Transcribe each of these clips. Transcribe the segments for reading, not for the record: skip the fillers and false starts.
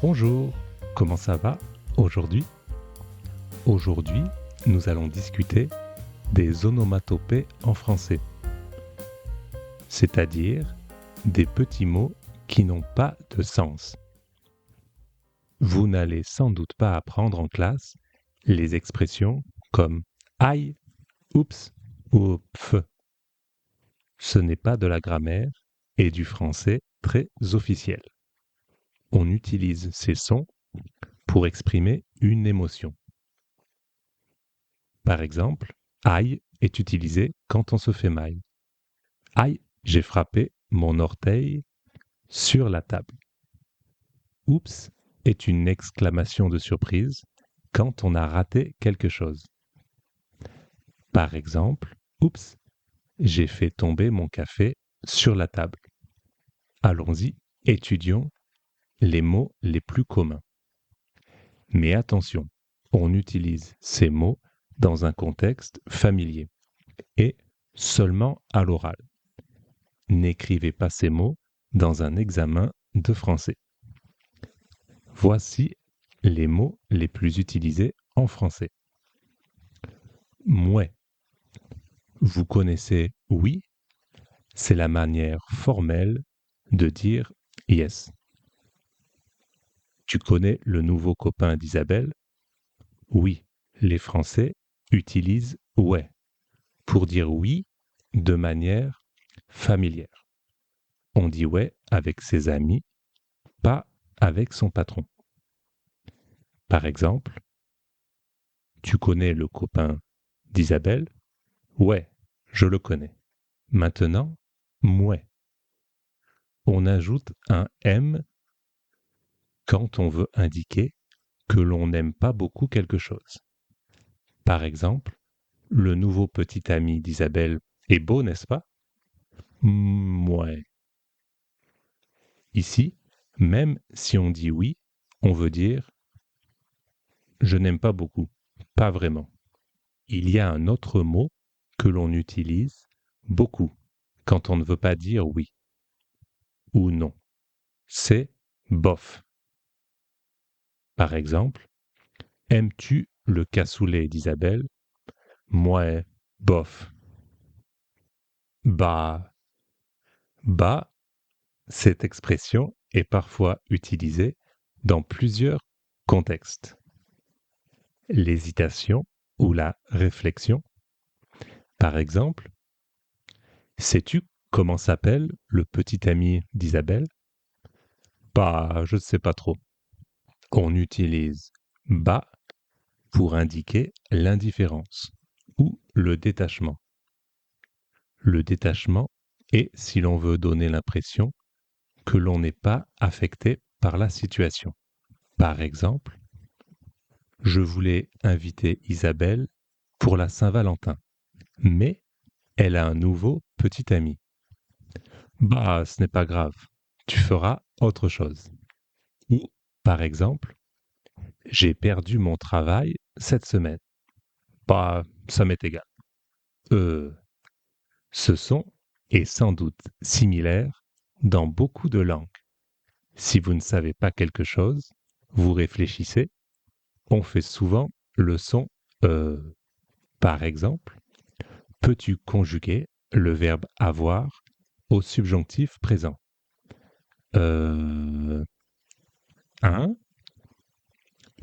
Bonjour, comment ça va aujourd'hui? Aujourd'hui, nous allons discuter des onomatopées en français, c'est-à-dire des petits mots qui n'ont pas de sens. Vous n'allez sans doute pas apprendre en classe les expressions comme aïe, oups ou pf. Ce n'est pas de la grammaire et du français très officiel. On utilise ces sons pour exprimer une émotion. Par exemple, aïe est utilisé quand on se fait mal. Aïe, j'ai frappé mon orteil sur la table. Oups est une exclamation de surprise quand on a raté quelque chose. Par exemple, oups, j'ai fait tomber mon café sur la table. Allons-y, étudions les mots les plus communs. Mais attention, on utilise ces mots dans un contexte familier et seulement à l'oral. N'écrivez pas ces mots dans un examen de français. Voici les mots les plus utilisés en français. Mouais. Vous connaissez oui, c'est la manière formelle de dire yes. Tu connais le nouveau copain d'Isabelle? Oui, les Français utilisent ouais pour dire oui de manière familière. On dit ouais avec ses amis, pas avec son patron. Par exemple, tu connais le copain d'Isabelle? Ouais, je le connais. Maintenant, mouais. On ajoute un M quand on veut indiquer que l'on n'aime pas beaucoup quelque chose. Par exemple, le nouveau petit ami d'Isabelle est beau, n'est-ce pas? Ouais. Ici, même si on dit oui, on veut dire je n'aime pas beaucoup, pas vraiment. Il y a un autre mot que l'on utilise beaucoup quand on ne veut pas dire oui ou non. C'est bof. Par exemple, aimes-tu le cassoulet d'Isabelle? Mouais, bof. Bah, bah, cette expression est parfois utilisée dans plusieurs contextes. L'hésitation ou la réflexion. Par exemple, sais-tu comment s'appelle le petit ami d'Isabelle? Bah, je ne sais pas trop. On utilise bah pour indiquer l'indifférence ou le détachement. Le détachement est si l'on veut donner l'impression que l'on n'est pas affecté par la situation. Par exemple, je voulais inviter Isabelle pour la Saint-Valentin, mais elle a un nouveau petit ami. Bah, ce n'est pas grave, tu feras autre chose. Ou, par exemple, j'ai perdu mon travail cette semaine. Bah, ça m'est égal. Euh, Ce son est sans doute similaire dans beaucoup de langues. Si vous ne savez pas quelque chose, vous réfléchissez. On fait souvent le son euh. Par exemple, peux-tu conjuguer le verbe avoir au subjonctif présent? Euh, un,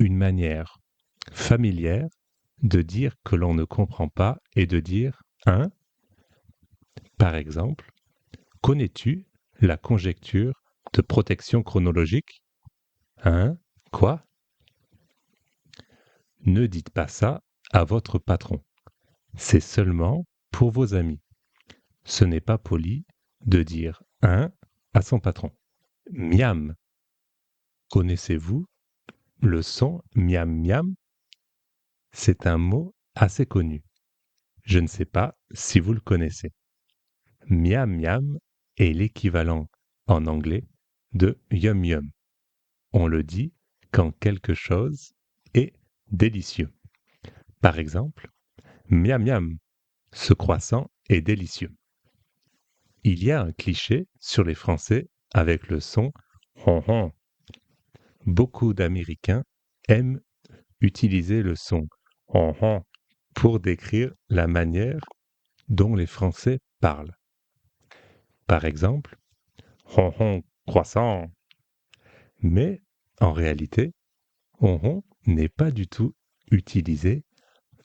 une manière familière de dire que l'on ne comprend pas et de dire un. Par exemple, connais-tu la conjecture de protection chronologique? Hein? Quoi? Ne dites pas ça à votre patron. C'est seulement pour vos amis. Ce n'est pas poli de dire un à son patron. Miam. Connaissez-vous le son miam miam? C'est un mot assez connu. Je ne sais pas si vous le connaissez. Miam miam est l'équivalent en anglais de yum yum. On le dit quand quelque chose est délicieux. Par exemple, miam miam, ce croissant est délicieux. Il y a un cliché sur les Français avec le son hon hon. beaucoup d'Américains aiment utiliser le son hon hon pour décrire la manière dont les Français parlent. Par exemple, hon hon croissant. Mais en réalité, hon hon n'est pas du tout utilisé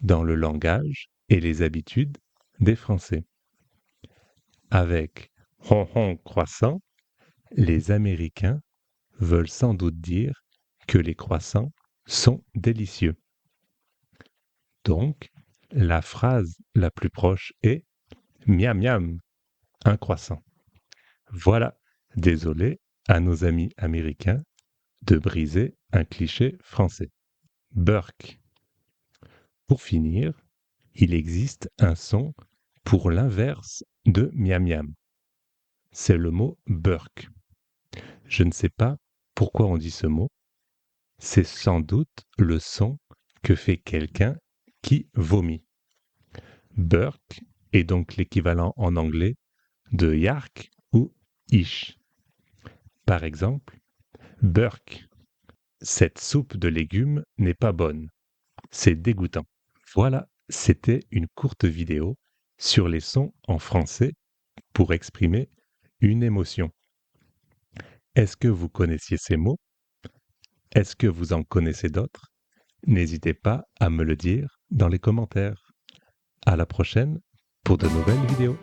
dans le langage et les habitudes des Français. Avec hon hon croissant, les Américains veulent sans doute dire que les croissants sont délicieux. Donc, la phrase la plus proche est miam miam, un croissant. Voilà, désolé à nos amis américains de briser un cliché français. Burk. Pour finir, il existe un son pour l'inverse de miam miam. C'est le mot burk. Je ne sais pas pourquoi on dit ce mot. C'est sans doute le son que fait quelqu'un qui vomit. Burk est donc l'équivalent en anglais de yark ou ish. Par exemple, burk, cette soupe de légumes n'est pas bonne. C'est dégoûtant. Voilà, c'était une courte vidéo sur les sons en français pour exprimer une émotion. Est-ce que vous connaissiez ces mots? Est-ce que vous en connaissez d'autres? N'hésitez pas à me le dire dans les commentaires. À la prochaine pour de nouvelles vidéos.